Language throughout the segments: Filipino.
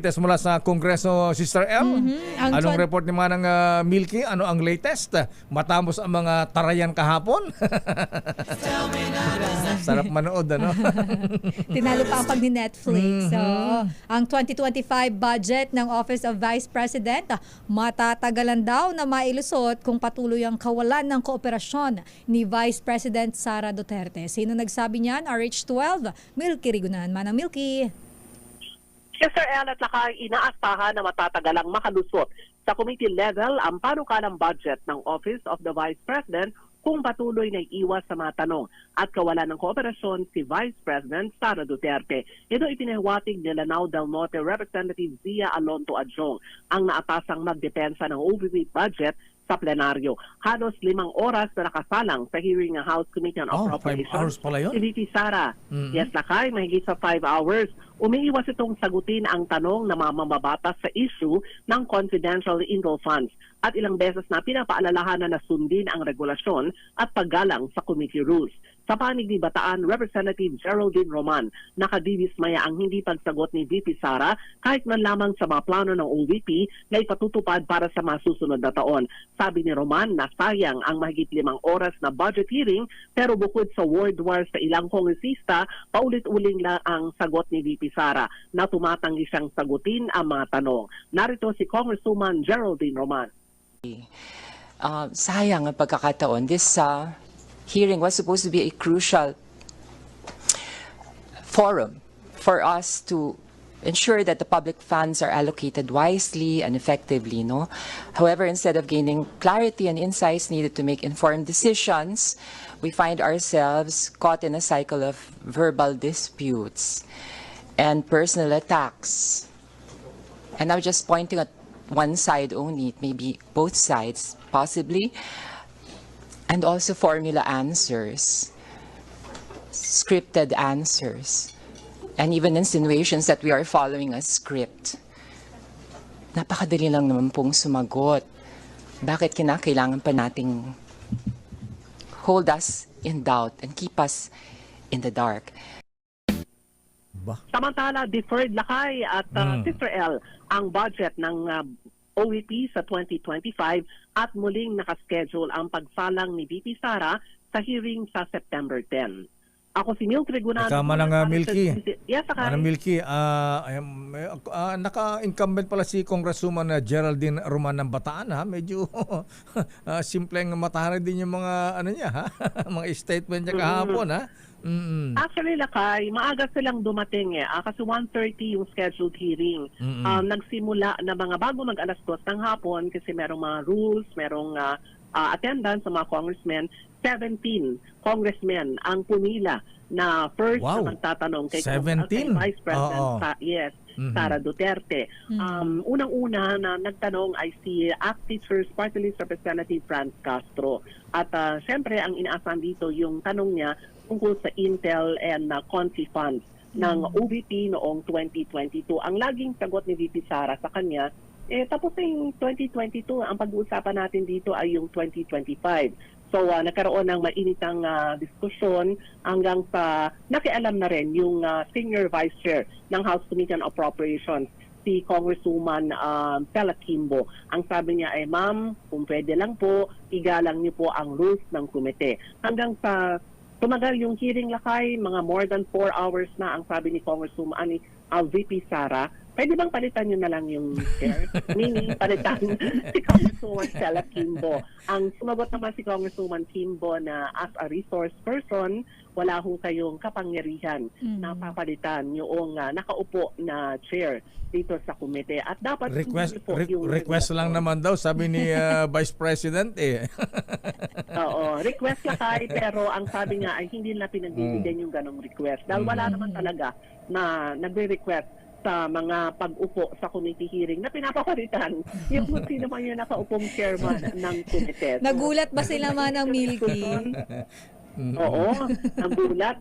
latest mula sa Kongreso, Sister L? Anong report ni Manang Milky? Ano ang latest? Matapos ang mga tarayan kahapon? Sarap manood, ano? Tinalo pa ang pag ni Netflix. So, ang 2025 budget ng Office of Vice President matatagalan daw na mailusot kung patuloy ang kawalan ng kooperasyon ni Vice President Sara Duterte. Sino nagsabi niyan? RH12, Milky Rigunan. Manang Milky. Sister El at Lakay, inaasahan na matatagalang makalusot sa committee level ang panukalang budget ng Office of the Vice President kung patuloy na iwas sa mga tanong at kawalan ng kooperasyon si Vice President Sara Duterte. Ito ipinahiwatig ni Lanao del Norte Representative Zia Alonto Adjong ang naatasang magdepensa ng OVP budget sa plenaryo. Halos 5 oras na nakasalang sa hearing ng House Committee on 5 Appropriations. hours pala yun? Si VP Sara. Yes, Lakay, mahigit sa 5 hours. Umiiwas itong sagutin ang tanong na mamabatas sa issue ng confidential info funds at ilang beses na pinapaalalahanan na sundin ang regulasyon at paggalang sa committee rules. Sa panig ni Bataan, Representative Geraldine Roman, nakadidismaya ang hindi pagsagot ni VP Sara kahit man lamang sa mga plano ng OVP na ipatutupad para sa mga susunod na taon. Sabi ni Roman na sayang ang mahigit 5 oras na budget hearing pero bukod sa word war sa ilang kongresista, paulit-uling lang ang sagot ni VP Sara na tumatanggi siyang sagutin ang mga tanong. Narito si Congresswoman Geraldine Roman. Sayang ang pagkakataon. This hearing was supposed to be a crucial forum for us to ensure that the public funds are allocated wisely and effectively. No? However, instead of gaining clarity and insights needed to make informed decisions, we find ourselves caught in a cycle of verbal disputes and personal attacks. And I'm just pointing at one side only, maybe both sides, possibly, and also formula answers, scripted answers, and even insinuations that we are following a script. Napakadali lang naman pong sumagot. Bakit kinakailangan pa nating hold us in doubt and keep us in the dark? Samantala, deferred Lakay at Sister L ang budget ng OVP sa 2025 at muling nakaschedule ang pagsalang ni VP Sara sa hearing sa September 10. Ako si Milky Rigunan. Kasama ng Milky. Yes, Lakay. Milky, naka-incumbent pala si Congresswoman Geraldine Roman ng Bataan. Ha? Medyo simpleng mataharay din yung mga niya, ha? Mga statement niya kahapon. Ha? Actually, Lakay, maaga silang dumating kasi 1:30 yung scheduled hearing. Nagsimula na mga bago mag alas 2 ng hapon kasi merong mga rules, merong attendance sa mga congressmen. 17 congressmen ang pumila na first na magtatanong kay Vice President Sara Duterte. Unang-una na nagtanong ay si ACT Teachers Party List Representative Franz Castro. At syempre ang inaasahan dito yung tanong niya tungkol sa Intel and Confi funds ng OVP noong 2022. Ang laging sagot ni VP Sara sa kanya, tapos na yung 2022, ang pag-uusapan natin dito ay yung 2025. So nagkaroon ng mainitang diskusyon hanggang sa nakialam na rin yung Senior Vice Chair ng House Committee on Appropriations, si Congresswoman Pela Kimbo. Ang sabi niya ay, ma'am, kung pwede lang po, igalang niyo po ang rules ng komite. Hanggang sa tumagal yung hearing, Lakay, mga more than 4 hours na ang sabi ni Congresswoman VP Sara. Pwede bang palitan nyo na lang yung chair? Meaning, palitan si Congresswoman Pela Kimbo. Ang sumagot naman si Congresswoman Kimbo na as a resource person, wala ho kayong kapangyarihan na papalitan yung nakaupo na chair dito sa komite. At dapat request lang naman daw, sabi ni Vice President Oo, request Lakay, pero ang sabi niya ay hindi na pinagbibigyan yung ganong request. Dahil wala naman talaga na nagre-request sa mga pag-upo sa committee hearing na pinapakalitan yung kung sino man yung nakaupong chairman ng komite. Nagulat ba sila Manang Milky? Oo, nagulat.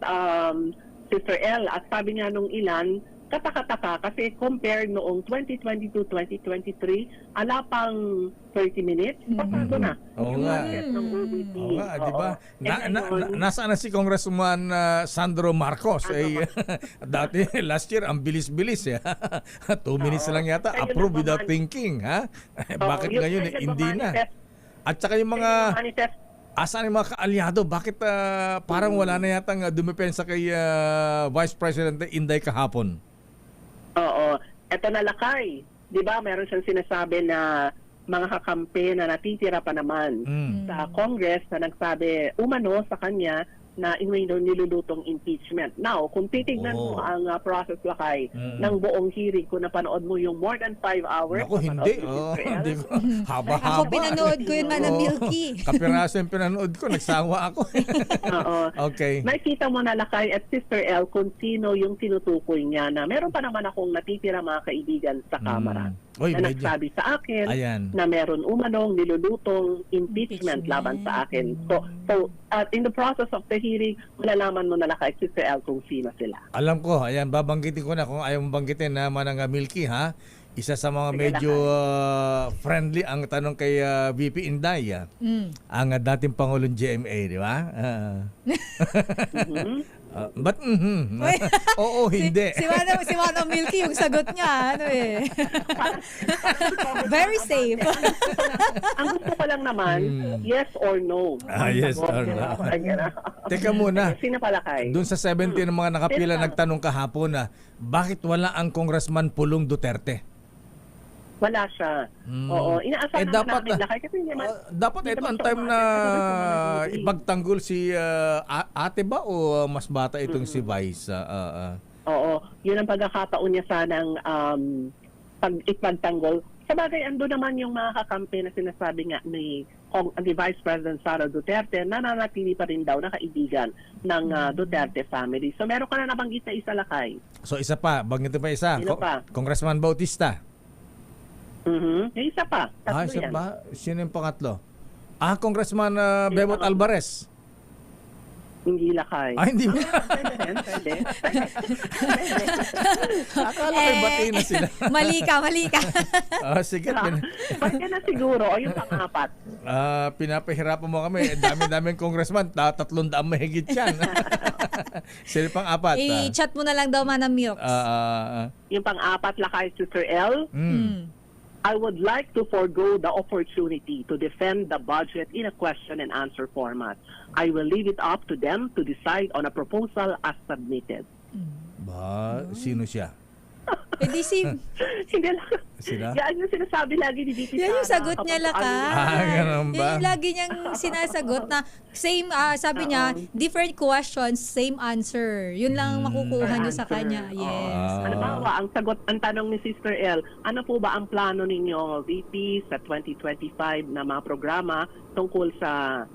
Sister L, at sabi nga nung ilan, katakataka kasi compared noong 2022-2023, ala pang 30 minutes, pasado na. Oo Yung nga. budget ng OVP. Oo nga, di ba? Oo. Nasaan na si Congressman Sandro Marcos? Dati, last year, ang bilis-bilis. 2 minutes lang yata, Kayo approve without nagmaman- thinking. Ha? Oo, Bakit yung ngayon, kayo hindi na? nagmamanifest- At saka yung mga... manifest. Asan yung mga kaalyado? Bakit parang wala na yatang dumipensa kay Vice President Inday kahapon? Oo. Eto na lakay. Di ba, meron siyang sinasabi na mga kakampi na natitira pa naman sa Congress na nagsabi umano sa kanya na nilulutong impeachment. Now, kung titignan mo ang process lakay ng buong hearing, kung napanood mo yung more than 5 hours. Ako hindi. Hindi ko. Haba-haba. Ako pinanood ko yun, Manang Milky. Kapiraso yung pinanood ko. Nagsawa ako. Oo. Okay. Nakikita mo na lakay at Sister L kung sino yung tinutukoy niya na meron pa naman akong natitira mga kaibigan sa Kamara. Uy, Na medyo. nagsabi sa akin Ayan. na meron umanong nilulutong impeachment laban sa akin. So in the process of the hearing, malalaman mo na lakay Sister L kung sino sila. Alam ko, ayan, babanggitin ko na kung ayaw mong banggitin na Manang Milky, ha? Isa sa mga Sige, medyo friendly ang tanong kay VP Inday, ang dating Pangulong GMA, di ba? But, oo, hindi. Si Manang Milky, yung sagot niya, ano eh. Very safe. Ang gusto ko lang naman, yes or no. Yes or no. Teka muna. Sino pa lakay? Doon sa 70 ng mga nakapila Teka. nagtanong kahapon na bakit wala ang Congressman Pulong Duterte? Wala siya. Oo, inaasahan dapat namin lakay kasi hindi dapat ito ang time na ipagtanggol si ate ba o mas bata itong si Vice? Oo, yun ang pagkakataon niya sanang ipagtanggol. Sa bagay, ando naman yung mga kakampi na sinasabi nga ni Vice President Sara Duterte na nanatili pa rin daw na kaibigan ng Duterte family. So meron ka na nabanggit na isa lakay. So isa pa, banggitin pa isa. Sino pa? Congressman Bautista. Yung isa pa. Tatlo Isa yan. ba? Sino yung pangatlo? Congressman Bebot Alvarez. Hindi lakay. Hindi ba? Pwede. Akala ko batiin na sila. Mali ka. Sige. Pwede na siguro. O yung pang-apat. Pinapahirapan mo kami. Dami-daming congressman. 300 mahigit yan. Sino pang apat? I-chat mo na lang daw, Manang Milks. Yung pang-apat lakay, Sister L. I would like to forego the opportunity to defend the budget in a question and answer format. I will leave it up to them to decide on a proposal as submitted. Sino siya? Hindi si... Hindi lang. Sila? Yan yung sinasabi lagi ni DP Yan yung Sara sagot niya, kapag Lakay. ganun ba? Yan yung lagi niyang sinasagot na same, sabi niya, different questions, same answer. Yun lang makukuha niyo sa kanya. Yes. Halimbawa, ang tanong ni Sister L, ano po ba ang plano ninyo, VP, sa 2025 na mga programa tungkol sa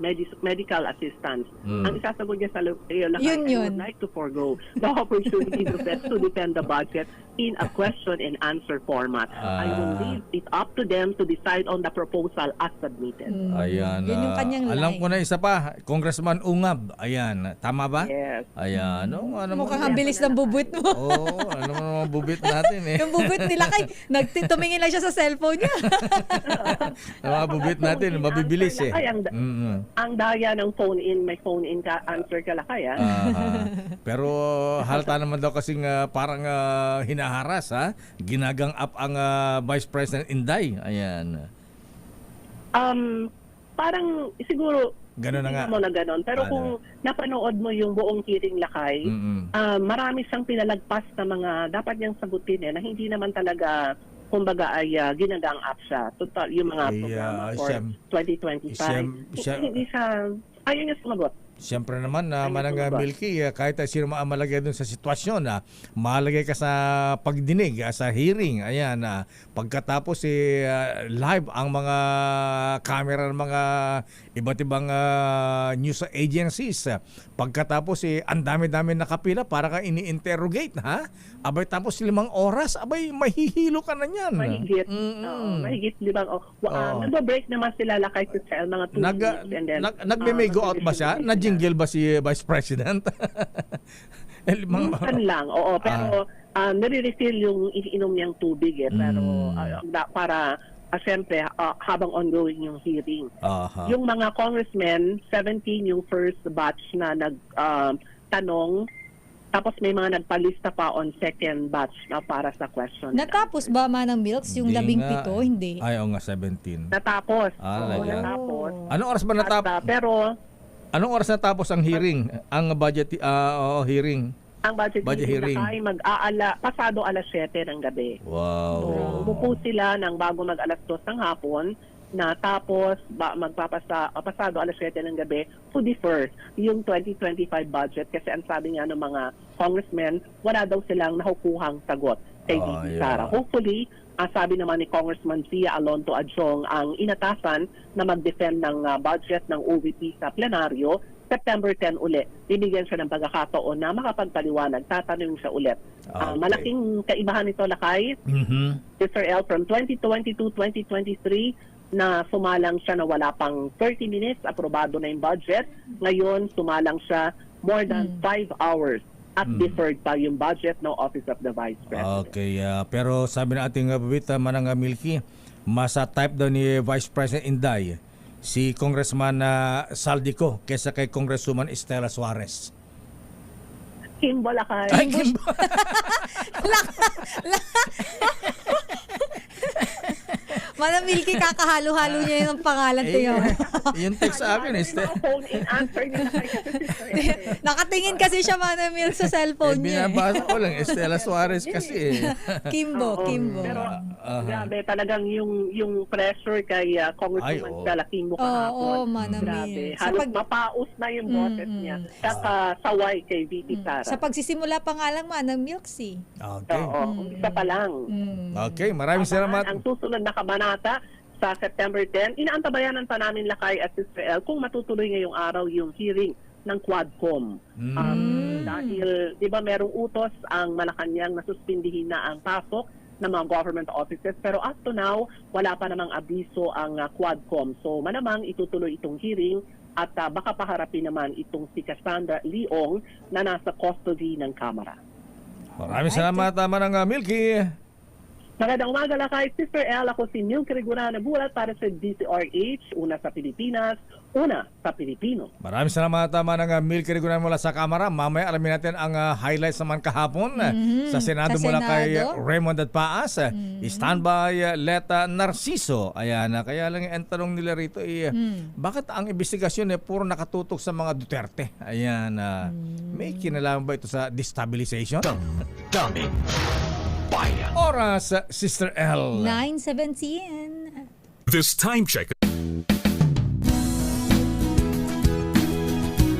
medical assistance? Ang isasagot niya sa Lakay, Yun. I would like to forego the opportunity to defend the budget in a question and answer format. I will leave it up to them to decide on the proposal as submitted. Ayan. Yun yung kanyang alam line. ko na isa pa. Congressman Ungab. Ayan. Tama ba? Yes. Ayan. Mukhang ang bilis ng bubut mo. Oo. Ano naman bubit natin eh. Yung bubut nila tumingin lang siya sa cellphone niya. Ang mga bubit natin. Mabibilis eh. Ang daya ng phone-in, may phone-in ka, answer ka lakay, ha? Pero halata naman daw kasing parang hinaharas, ha? Ginagang up ang Vice President Inday. Ayan. Parang siguro Ganun na nga. mo na ganon. Pero kung napanood mo yung buong hearing lakay, marami siyang pinalagpas na mga dapat niyang sagutin na hindi naman talaga kumbaga ay ginagang up siya. Total, yung mga programa for 2025. Hindi siya, ayaw niya sumagot. Siyempre naman na Manang Milky, kahit sino malagay dun sa sitwasyon na malagay ka sa pagdinig, sa hearing, ayan, pagkatapos live ang mga camera ng mga iba't ibang news agencies, pagkatapos ang dami-dami nakapila para ka ini-interrogate, ha? Abay tapos 5 oras, abay mahihilo ka na niyan. Mahigit. Mahigit 5. Nagba-break naman sila lakay sa mga 2 minutes and then nagme-may go out ba siya? Na-jingle ba si Vice President? Minsan lang, oo. Pero nire-refill yung iniinom niyang tubig pero para siyempre habang ongoing yung hearing. Aha. Yung mga congressmen, 17 yung first batch na nagtanong, tapos may mga nagpalista pa on second batch na para sa question. Natapos ba Manang Milks yung Hindi 17? nga. Hindi. Ay, oo nga, 17. Natapos. Talaga? Oo, natapos. Anong oras ba natapos? Pero Anong oras natapos ang hearing? Ang budget hearing? ang budget hearing hearing. ay pasado alas 7 ng gabi. Wow. So, umupo sila ng bago mag alas 2 ng hapon na tapos pasado alas 7 ng gabi to defer yung 2025 budget kasi ang sabi nga ng mga congressmen, wala daw silang nakukuhang sagot kay VP Sara. yeah. Hopefully, sabi naman ni Congressman Zia Alonto Adjong ang inatasan na mag-defend ng budget ng OVP sa plenaryo September 10 ulit. Bibigyan siya ng pagkakataon na makapagpaliwanag. Tatanungin siya ulit. Okay. Malaking kaibahan nito, Lakay. Mr. L, from 2022-2023 na sumalang siya na wala pang 30 minutes, aprobado na yung budget. Ngayon, sumalang siya more than 5 hours at deferred pa yung budget ng Office of the Vice President. Okay, pero sabi na ating babita Manang Milky, masa type daw ni Vice President Inday si Congressman Saldico kesa kay Congresswoman Estela Suarez. Kimbo, Lakay. Ay, Kimbo. Manang Milky, kakahalo-halo niya yung pangalan ko yun. Yung text sa akin, Phone in answer niya. Nakatingin kasi siya Manang Milky sa cellphone niya. binabasa ko lang, Estela Suarez kasi. Kimbo, Oo. Kimbo. Pero grabe talagang yung pressure kay Congresswoman oo. Stella Kimbo kahapon. Oo, Manang Grabe. Milky. Halos mapaus na yung boses niya. Kakasaway kay VP Sara. Sa pagsisimula pa nga lang Manang Milky. Okay. Oo, umpisa pa lang. Okay, maraming salamat. Ang susunod na kabanata sa September 10, inaantabayanan pa namin Lakay at Sister L kung matutuloy ngayong araw yung hearing ng Quadcom. Dahil, di ba, merong utos ang Malacanang na suspindihin na ang pasok ng mga government offices. Pero up to now, wala pa namang abiso ang Quadcom. So, malamang itutuloy itong hearing at baka paharapin naman itong si Cassandra Leong na nasa custody ng Kamara. Maraming salamat, Manang Milky. Magandang umaga Lakay, Sister L. Ako si Milky Regulana Bulat para sa DCRH, una sa Pilipinas, una sa Pilipino. Maraming salamat, Manang Milky Regular mula sa Kamara. Mamaya alamin natin ang highlights naman kahapon sa Senado Sa mula kay Senado. Raymond Paas. Standby Leta Narciso. Ayan, kaya lang ang tanong nila rito bakit ang investigasyon puro nakatutok sa mga Duterte? Ayan, may kinalaman ba ito sa destabilization? Daming bayan. Oras, Sister L. 9:17. This time check